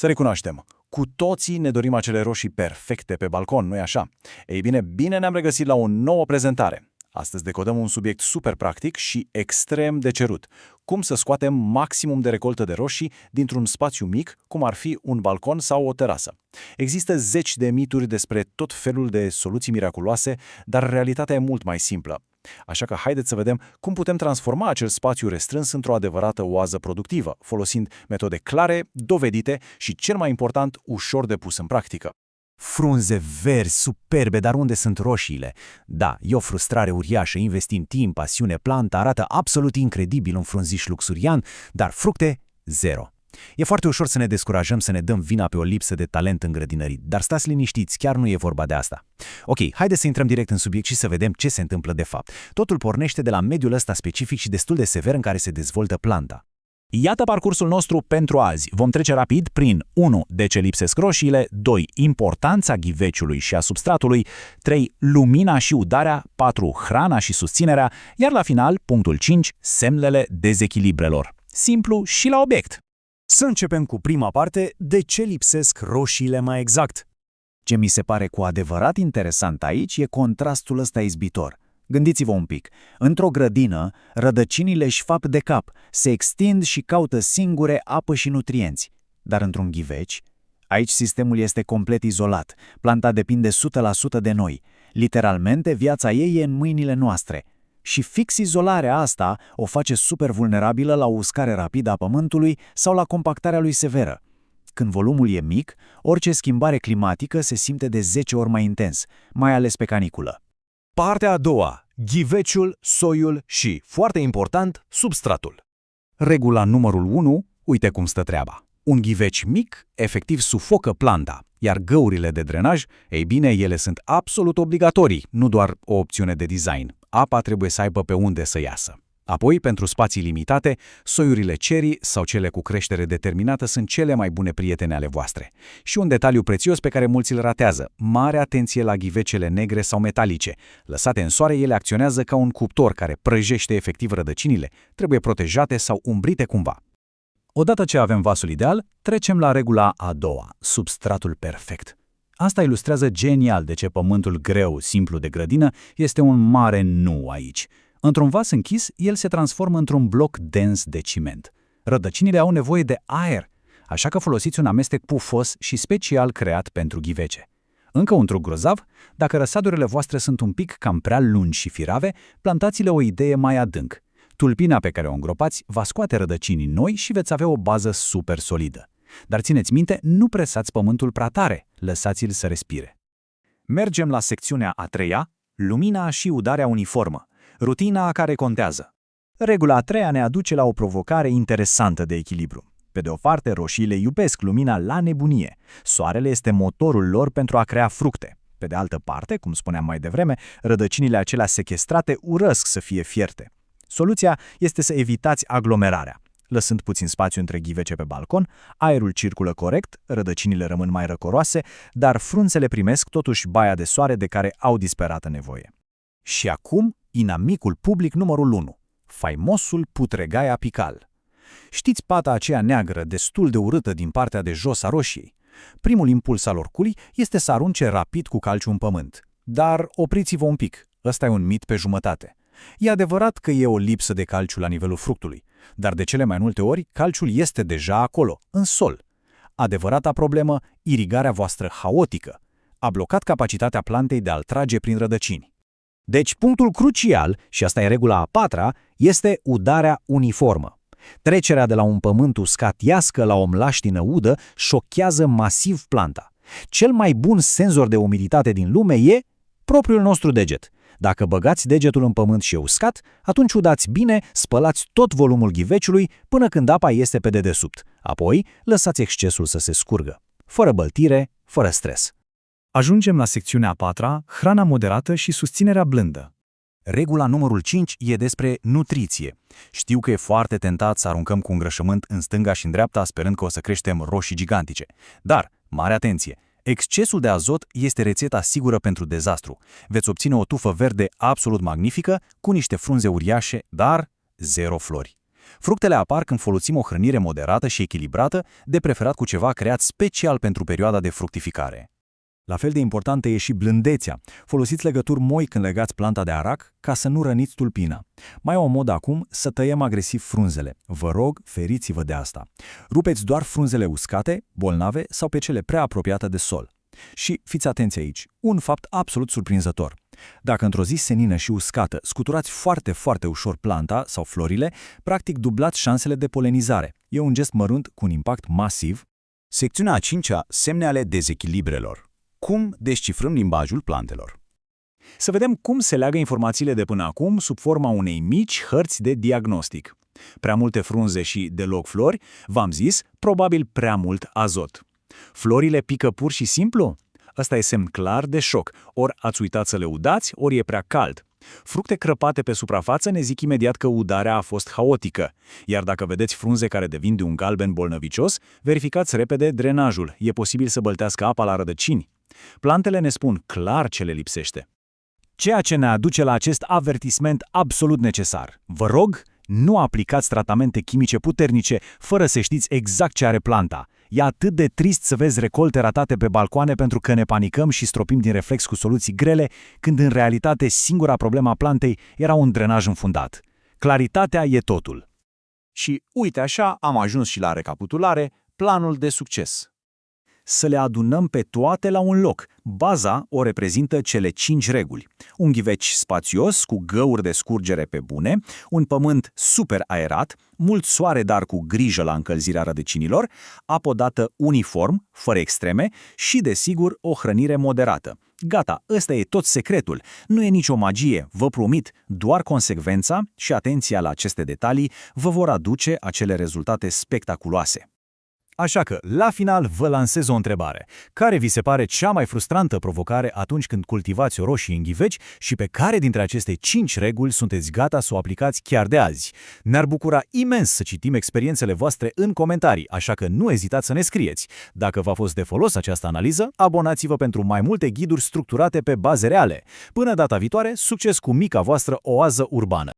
Să recunoaștem, cu toții ne dorim acele roșii perfecte pe balcon, nu-i așa? Ei bine, bine ne-am regăsit la o nouă prezentare. Astăzi decodăm un subiect super practic și extrem de cerut. Cum să scoatem maximum de recoltă de roșii dintr-un spațiu mic, cum ar fi un balcon sau o terasă. Există zeci de mituri despre tot felul de soluții miraculoase, dar realitatea e mult mai simplă. Așa că haideți să vedem cum putem transforma acel spațiu restrâns într-o adevărată oază productivă, folosind metode clare, dovedite și, cel mai important, ușor de pus în practică. Frunze verzi, superbe, dar unde sunt roșiile? Da, e o frustrare uriașă, investim timp, pasiune, planta arată absolut incredibil, un frunziș luxurian, dar fructe, zero. E foarte ușor să ne descurajăm, să ne dăm vina pe o lipsă de talent în grădinării, dar stați liniștiți, chiar nu e vorba de asta. Ok, haideți să intrăm direct în subiect și să vedem ce se întâmplă de fapt. Totul pornește de la mediul ăsta specific și destul de sever în care se dezvoltă planta. Iată parcursul nostru pentru azi. Vom trece rapid prin 1. De ce lipsesc roșiile, 2. Importanța ghiveciului și a substratului, 3. Lumina și udarea, 4. Hrana și susținerea, iar la final, punctul 5. Semnele dezechilibrelor. Simplu și la obiect. Să începem cu prima parte, de ce lipsesc roșiile mai exact. Ce mi se pare cu adevărat interesant aici e contrastul ăsta izbitor. Gândiți-vă un pic, într-o grădină, rădăcinile își fap de cap, se extind și caută singure apă și nutrienți. Dar într-un ghiveci, aici sistemul este complet izolat, planta depinde 100% de noi. Literalmente, viața ei e în mâinile noastre. Și fix izolarea asta o face super vulnerabilă la o uscare rapidă a pământului sau la compactarea lui severă. Când volumul e mic, orice schimbare climatică se simte de 10 ori mai intens, mai ales pe caniculă. Partea a doua, ghiveciul, soiul și, foarte important, substratul. Regula numărul 1, uite cum stă treaba. Un ghiveci mic efectiv sufocă planta, iar găurile de drenaj, ei bine, ele sunt absolut obligatorii, nu doar o opțiune de design. Apa trebuie să aibă pe unde să iasă. Apoi, pentru spații limitate, soiurile cherry sau cele cu creștere determinată sunt cele mai bune prietene ale voastre. Și un detaliu prețios pe care mulți îl ratează, mare atenție la ghivecele negre sau metalice. Lăsate în soare, ele acționează ca un cuptor care prăjește efectiv rădăcinile, trebuie protejate sau umbrite cumva. Odată ce avem vasul ideal, trecem la regula a doua, substratul perfect. Asta ilustrează genial de ce pământul greu, simplu de grădină, este un mare nu aici. Într-un vas închis, el se transformă într-un bloc dens de ciment. Rădăcinile au nevoie de aer, așa că folosiți un amestec pufos și special creat pentru ghivece. Încă un truc grozav, dacă răsadurile voastre sunt un pic cam prea lungi și firave, plantați-le o idee mai adânc. Tulpina pe care o îngropați va scoate rădăcinii noi și veți avea o bază super solidă. Dar țineți minte, nu presați pământul prea tare, lăsați-l să respire. Mergem la secțiunea a treia, lumina și udarea uniformă, rutina care contează. Regula a treia ne aduce la o provocare interesantă de echilibru. Pe de o parte, roșiile iubesc lumina la nebunie. Soarele este motorul lor pentru a crea fructe. Pe de altă parte, cum spuneam mai devreme, rădăcinile acelea sechestrate urăsc să fie fierte. Soluția este să evitați aglomerarea. Lăsând puțin spațiu între ghivece pe balcon, aerul circulă corect, rădăcinile rămân mai răcoroase, dar frunzele primesc totuși baia de soare de care au disperată nevoie. Și acum, inamicul public numărul 1, faimosul putregai apical. Știți pata aceea neagră, destul de urâtă din partea de jos a roșiei? Primul impuls al oricului este să arunce rapid cu calciu în pământ. Dar opriți-vă un pic, ăsta e un mit pe jumătate. E adevărat că e o lipsă de calciu la nivelul fructului, dar de cele mai multe ori calciul este deja acolo, în sol. Adevărata problemă, irigarea voastră haotică, a blocat capacitatea plantei de a-l trage prin rădăcini. Deci punctul crucial, și asta e regula a patra, este udarea uniformă. Trecerea de la un pământ uscat iască la o mlaștină udă șochează masiv planta. Cel mai bun senzor de umiditate din lume e propriul nostru deget. Dacă băgați degetul în pământ și e uscat, atunci udați bine, spălați tot volumul ghiveciului până când apa este pe dedesubt. Apoi, lăsați excesul să se scurgă. Fără băltire, fără stres. Ajungem la secțiunea a patra, hrana moderată și susținerea blândă. Regula numărul 5 e despre nutriție. Știu că e foarte tentat să aruncăm cu îngrășământ în stânga și în dreapta sperând că o să creștem roșii gigantice. Dar, mare atenție! Excesul de azot este rețeta sigură pentru dezastru. Veți obține o tufă verde absolut magnifică, cu niște frunze uriașe, dar zero flori. Fructele apar când folosim o hrănire moderată și echilibrată, de preferat cu ceva creat special pentru perioada de fructificare. La fel de importantă e și blândețea. Folosiți legături moi când legați planta de arac ca să nu răniți tulpina. Mai e o modă acum să tăiem agresiv frunzele. Vă rog, feriți-vă de asta. Rupeți doar frunzele uscate, bolnave sau pe cele prea apropiate de sol. Și fiți atenți aici, un fapt absolut surprinzător. Dacă într-o zi senină și uscată scuturați foarte, foarte ușor planta sau florile, practic dublați șansele de polenizare. E un gest mărunt cu un impact masiv. Secțiunea a 5-a, semne ale dezechilibrelor. Cum descifrăm limbajul plantelor? Să vedem cum se leagă informațiile de până acum sub forma unei mici hărți de diagnostic. Prea multe frunze și deloc flori, v-am zis, probabil prea mult azot. Florile pică pur și simplu? Ăsta e semn clar de șoc, ori ați uitat să le udați, ori e prea cald. Fructe crăpate pe suprafață ne zic imediat că udarea a fost haotică, iar dacă vedeți frunze care devin de un galben bolnăvicios, verificați repede drenajul, e posibil să băltească apa la rădăcini. Plantele ne spun clar ce le lipsește. Ceea ce ne aduce la acest avertisment absolut necesar. Vă rog, nu aplicați tratamente chimice puternice fără să știți exact ce are planta. E atât de trist să vezi recolte ratate pe balcoane pentru că ne panicăm și stropim din reflex cu soluții grele, când în realitate singura problemă a plantei era un drenaj înfundat. Claritatea e totul. Și uite așa am ajuns și la recapitulare, planul de succes. Să le adunăm pe toate la un loc. Baza o reprezintă cele 5 reguli. Un ghiveci spațios cu găuri de scurgere pe bune, un pământ super aerat, mult soare dar cu grijă la încălzirea rădăcinilor, apă dată uniform, fără extreme și, desigur, o hrănire moderată. Gata, ăsta e tot secretul. Nu e nicio magie, vă promit, doar consecvența și atenția la aceste detalii vă vor aduce acele rezultate spectaculoase. Așa că, la final, vă lansez o întrebare. Care vi se pare cea mai frustrantă provocare atunci când cultivați roșii în ghiveci și pe care dintre aceste 5 reguli sunteți gata să o aplicați chiar de azi? Ne-ar bucura imens să citim experiențele voastre în comentarii, așa că nu ezitați să ne scrieți. Dacă v-a fost de folos această analiză, abonați-vă pentru mai multe ghiduri structurate pe baze reale. Până data viitoare, succes cu mica voastră oază urbană!